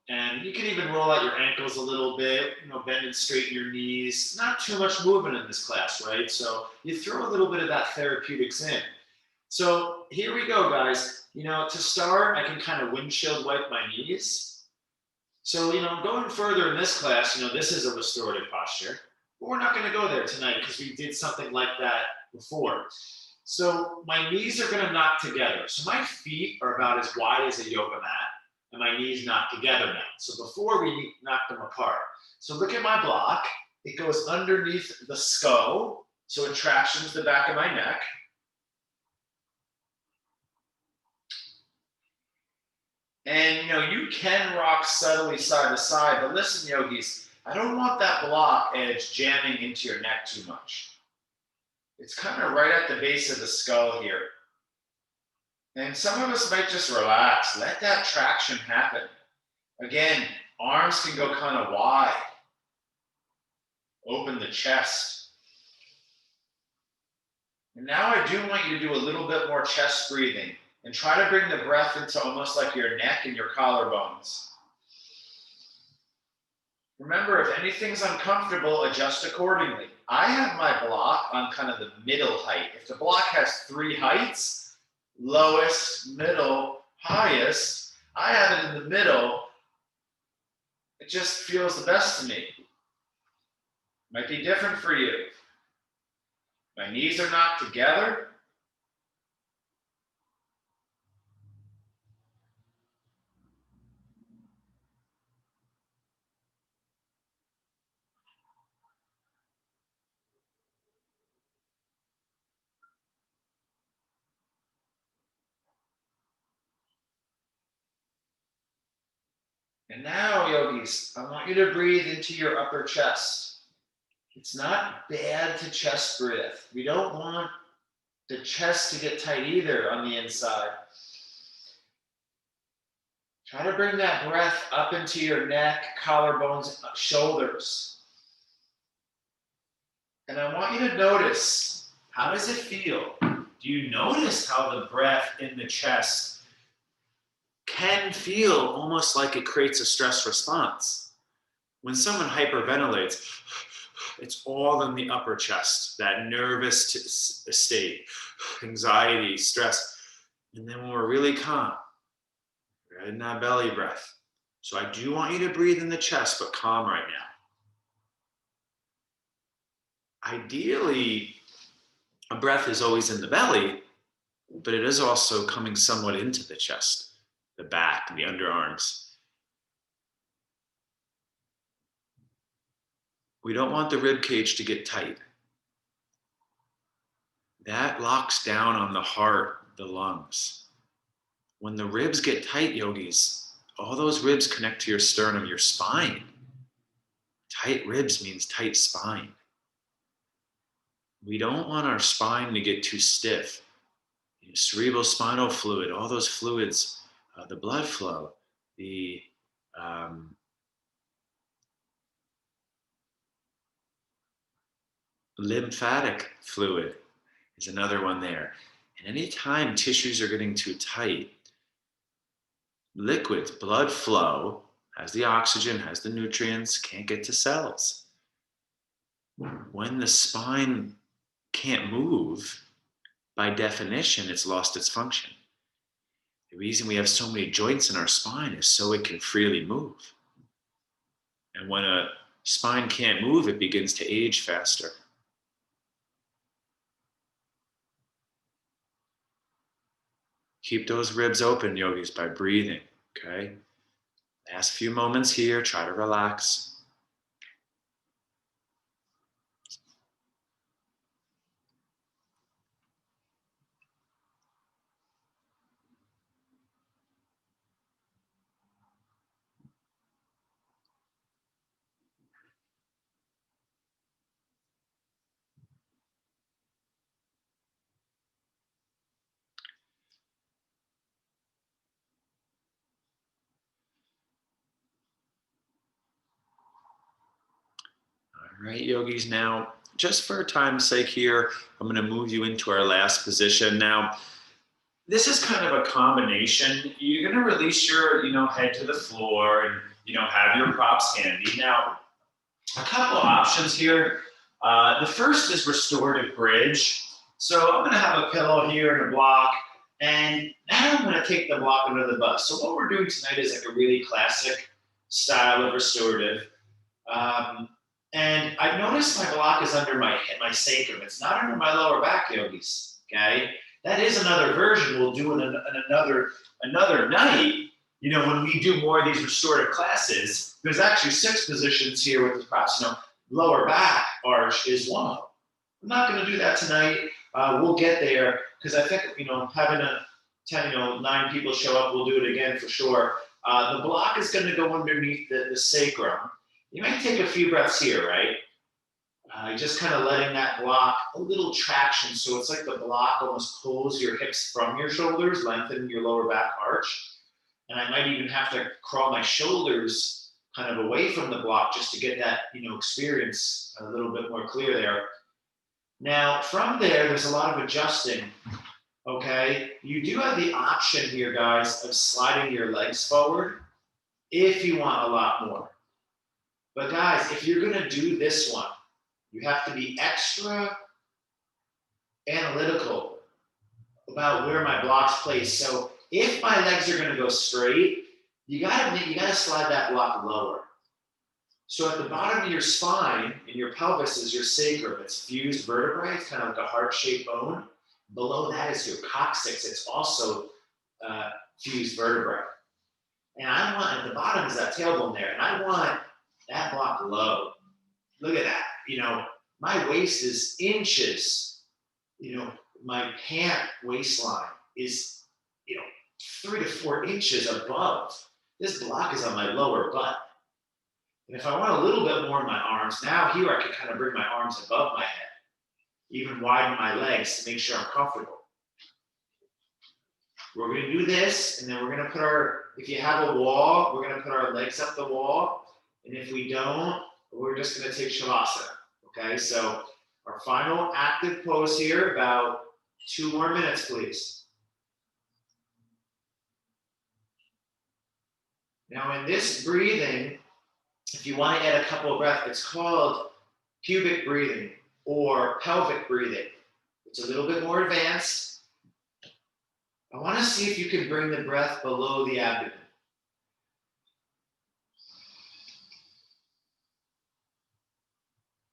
And you can even roll out your ankles a little bit, bend and straighten your knees. Not too much movement in this class, right? So you throw a little bit of that therapeutics in. So here we go, guys. To start, I can kind of windshield wipe my knees. So, going further in this class, this is a restorative posture. But we're not going to go there tonight because we did something like that before. So my knees are going to knock together. So my feet are about as wide as a yoga mat. And my knees knock together now. So before we knocked them apart. So look at my block. It goes underneath the skull. So it tractions the back of my neck. And you can rock subtly side to side, but listen, yogis, I don't want that block edge jamming into your neck too much. It's kind of right at the base of the skull here. And some of us might just relax. Let that traction happen. Again, arms can go kind of wide. Open the chest. And now I do want you to do a little bit more chest breathing and try to bring the breath into almost like your neck and your collarbones. Remember, if anything's uncomfortable, adjust accordingly. I have my block on kind of the middle height. If the block has 3 heights, lowest, middle, highest, I have it in the middle. It just feels the best to me. Might be different for you. My knees are knocked together. And now, yogis, I want you to breathe into your upper chest. It's not bad to chest breathe. We don't want the chest to get tight either on the inside. Try to bring that breath up into your neck, collarbones, shoulders. And I want you to notice, how does it feel? Do you notice how the breath in the chest can feel almost like it creates a stress response? When someone hyperventilates, it's all in the upper chest, that nervous state, anxiety, stress. And then when we're really calm, we're in that belly breath. So I do want you to breathe in the chest, but calm right now. Ideally, a breath is always in the belly, but it is also coming somewhat into the chest, the back, and the underarms. We don't want the rib cage to get tight. That locks down on the heart, the lungs. When the ribs get tight, yogis, all those ribs connect to your sternum, your spine. Tight ribs means tight spine. We don't want our spine to get too stiff. Cerebral spinal fluid, all those fluids, the blood flow, the lymphatic fluid is another one there. And anytime tissues are getting too tight, liquids, blood flow, has the oxygen, has the nutrients, can't get to cells. When the spine can't move, by definition, it's lost its function. The reason we have so many joints in our spine is so it can freely move. And when a spine can't move, it begins to age faster. Keep those ribs open, yogis, by breathing, okay? Last few moments here, try to relax. All right, yogis, now, just for time's sake here, I'm gonna move you into our last position. Now, this is kind of a combination. You're gonna release your, head to the floor and, have your props handy. Now, a couple options here. The first is restorative bridge. So I'm gonna have a pillow here and a block, and now I'm gonna take the block under the bus. So what we're doing tonight is like a really classic style of restorative. And I've noticed my block is under my sacrum. It's not under my lower back, yogis, okay? That is another version we'll do in another night. When we do more of these restorative classes, there's actually 6 positions here with the props. Lower back arch is one of them. I'm not going to do that tonight. We'll get there because I think, having 9 people show up, we'll do it again for sure. The block is going to go underneath the sacrum. You might take a few breaths here, right? Just kind of letting that block a little traction. So it's like the block almost pulls your hips from your shoulders, lengthen your lower back arch. And I might even have to crawl my shoulders kind of away from the block just to get that, experience a little bit more clear there. Now, from there's a lot of adjusting, okay? You do have the option here, guys, of sliding your legs forward if you want a lot more. But guys, if you're gonna do this one, you have to be extra analytical about where my block's placed. So if my legs are gonna go straight, you gotta slide that block lower. So at the bottom of your spine, in your pelvis is your sacrum. It's fused vertebrae, it's kind of like a heart-shaped bone. Below that is your coccyx. It's also fused vertebrae. And I want, at the bottom is that tailbone there, and I want that block low. Look at that. My waist is inches. My pant waistline is, 3 to 4 inches above This block is on my lower butt. And if I want a little bit more in my arms, now here I can kind of bring my arms above my head, even widen my legs to make sure I'm comfortable. We're going to do this, and then we're going to put if you have a wall, we're going to put our legs up the wall. And if we don't, we're just going to take Shavasana. Okay, so our final active pose here, about 2 more minutes, please. Now in this breathing, if you want to add a couple of breaths, it's called pubic breathing or pelvic breathing. It's a little bit more advanced. I want to see if you can bring the breath below the abdomen.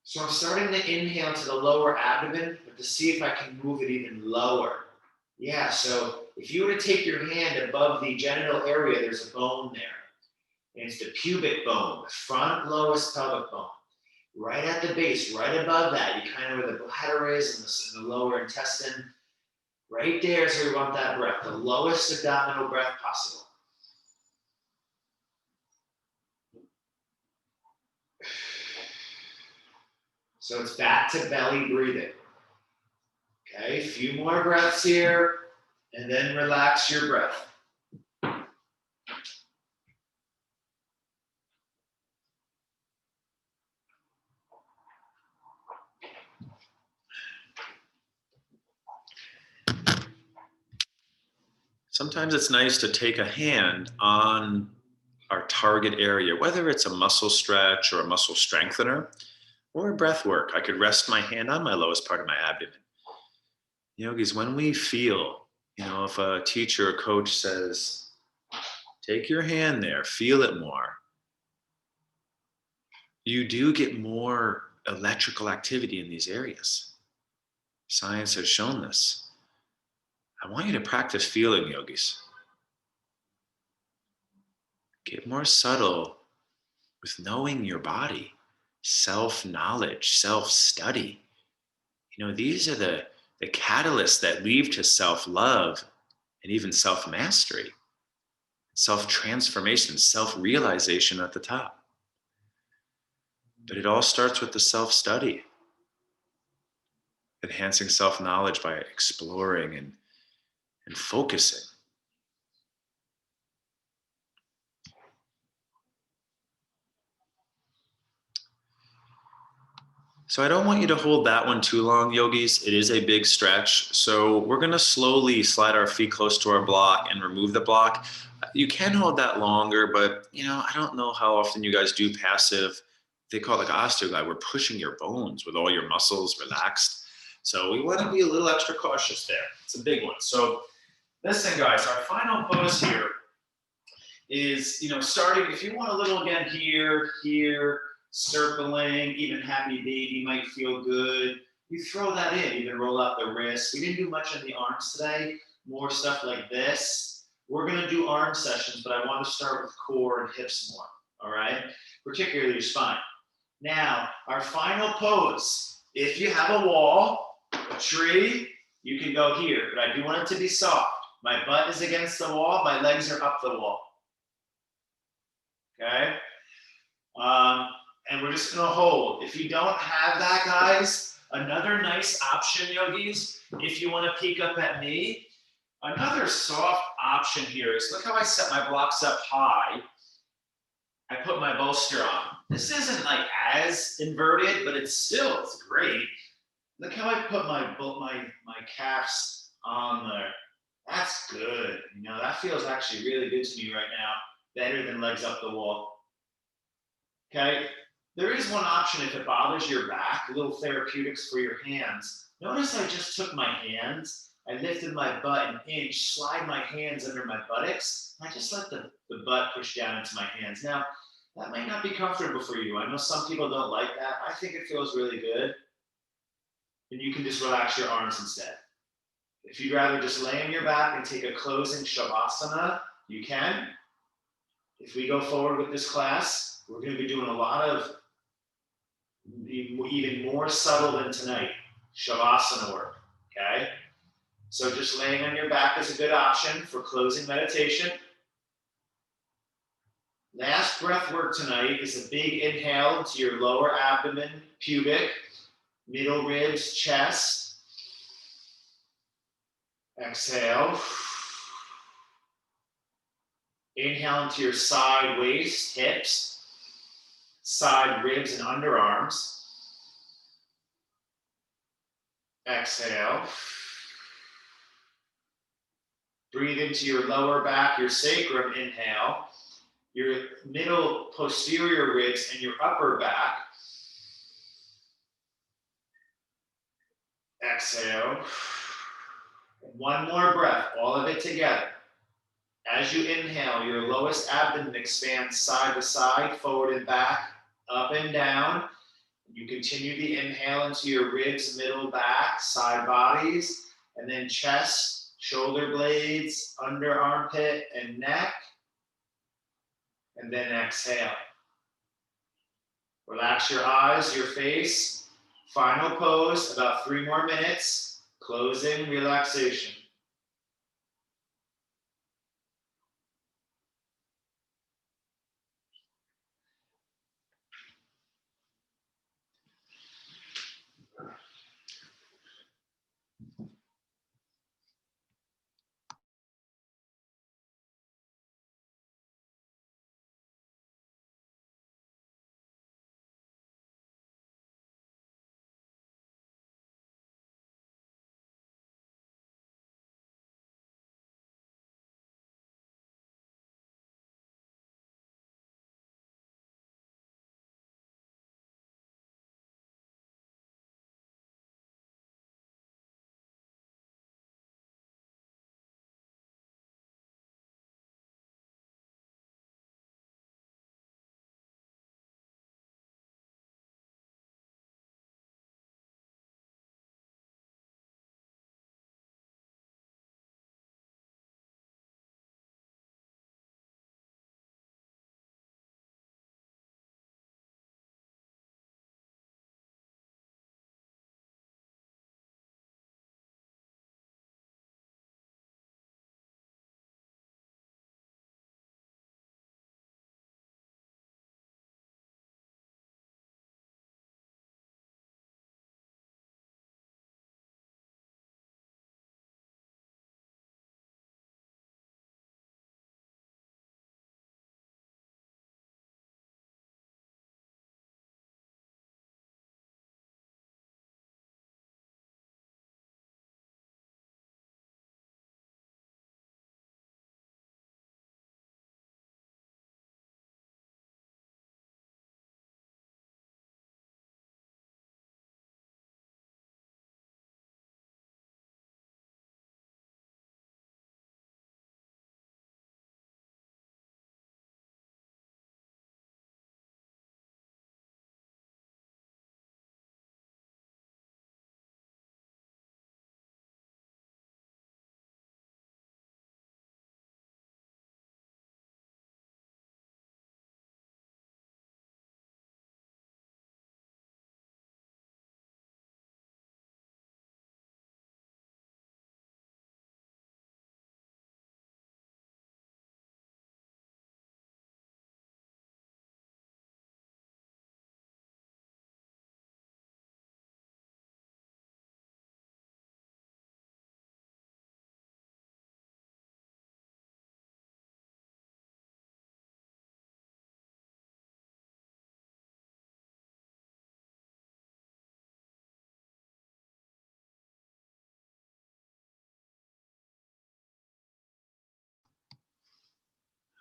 So I'm starting to inhale to the lower abdomen, but to see if I can move it even lower. Yeah, so if you were to take your hand above the genital area, there's a bone there. And it's the pubic bone, the front lowest pelvic bone. Right at the base, right above that, you kind of where the bladder is and the lower intestine. Right there is where we want that breath, the lowest abdominal breath possible. So it's back to belly breathing. Okay, a few more breaths here, and then relax your breath. Sometimes it's nice to take a hand on our target area, whether it's a muscle stretch or a muscle strengthener or breath work. I could rest my hand on my lowest part of my abdomen. Yogis, when we feel, if a teacher or coach says, take your hand there, feel it more, you do get more electrical activity in these areas. Science has shown this. I want you to practice feeling, yogis. Get more subtle with knowing your body, self-knowledge, self-study. These are the catalysts that lead to self-love and even self-mastery, self-transformation, self-realization at the top. But it all starts with the self-study, enhancing self-knowledge by exploring and focusing. So I don't want you to hold that one too long, yogis. It is a big stretch. So we're going to slowly slide our feet close to our block and remove the block. You can hold that longer, but I don't know how often you guys do passive. They call it like osteoglide. We're pushing your bones with all your muscles relaxed. So we want to be a little extra cautious there. It's a big one. So listen, guys, our final pose here is, starting, if you want a little again here, circling, even happy baby might feel good. You throw that in, even roll out the wrists. We didn't do much in the arms today, more stuff like this. We're gonna do arm sessions, but I want to start with core and hips more, all right? Particularly your spine. Now, our final pose, if you have a wall, a tree, you can go here, but I do want it to be soft. My butt is against the wall, my legs are up the wall. Okay? And we're just gonna hold. If you don't have that, guys, another nice option, yogis, if you wanna peek up at me, another soft option here is, look how I set my blocks up high. I put my bolster on. This isn't like as inverted, but it's great. Look how I put my calves on there. That's good. That feels actually really good to me right now. Better than legs up the wall. Okay? There is one option if it bothers your back, a little therapeutics for your hands. Notice I just took my hands, I lifted my butt an inch, slide my hands under my buttocks, and I just let the butt push down into my hands. Now, that might not be comfortable for you. I know some people don't like that. I think it feels really good. And you can just relax your arms instead. If you'd rather just lay on your back and take a closing shavasana, you can. If we go forward with this class, we're going to be doing a lot of even more subtle than tonight, shavasana work, okay? So just laying on your back is a good option for closing meditation. Last breath work tonight is a big inhale into your lower abdomen, pubic, middle ribs, chest. Exhale. Inhale into your side waist, hips, side ribs and underarms. Exhale. Breathe into your lower back, your sacrum, inhale. Your middle posterior ribs and your upper back. Exhale. One more breath, all of it together. As you inhale, your lowest abdomen expands side to side, forward and back, up and down. You continue the inhale into your ribs, middle, back, side bodies, and then chest, shoulder blades, under armpit, and neck. And then exhale. Relax your eyes, your face. Final pose, about 3 more minutes. Closing relaxation.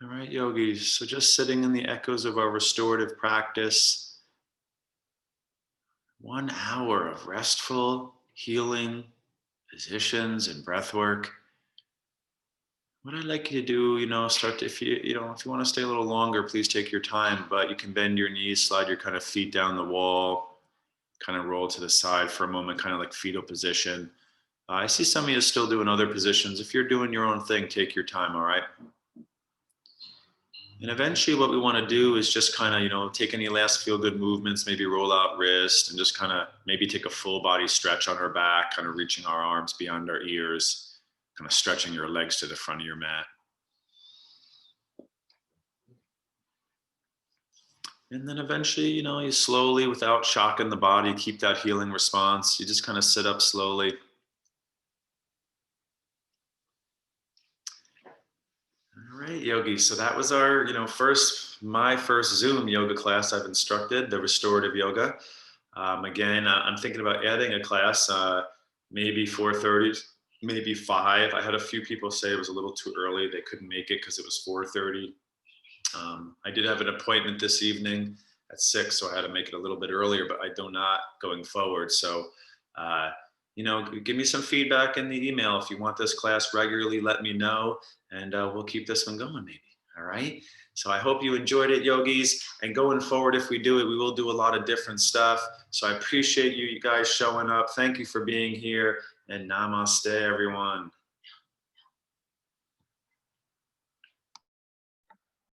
All right, yogis. So just sitting in the echoes of our restorative practice, 1 hour of restful, healing positions and breath work. What I'd like you to do, start to, if you want to stay a little longer, please take your time, but you can bend your knees, slide your kind of feet down the wall, kind of roll to the side for a moment, kind of like fetal position. I see some of you still doing other positions. If you're doing your own thing, take your time, all right? And eventually what we want to do is just kind of, take any last feel good movements, maybe roll out wrist and just kind of maybe take a full body stretch on our back, kind of reaching our arms beyond our ears, kind of stretching your legs to the front of your mat. And then eventually, you slowly, without shocking the body, keep that healing response. You just kind of sit up slowly. All right, Yogi. So that was our, my first Zoom yoga class I've instructed, the restorative yoga. Again, I'm thinking about adding a class, maybe 4:30, maybe 5. I had a few people say it was a little too early. They couldn't make it because it was 4:30. I did have an appointment this evening at 6, so I had to make it a little bit earlier, but I do not going forward. So, uh, give me some feedback in the email. If you want this class regularly, let me know, and we'll keep this one going maybe. All right. So I hope you enjoyed it, yogis. And going forward, if we do it, we will do a lot of different stuff. So I appreciate you guys showing up. Thank you for being here, and namaste, everyone.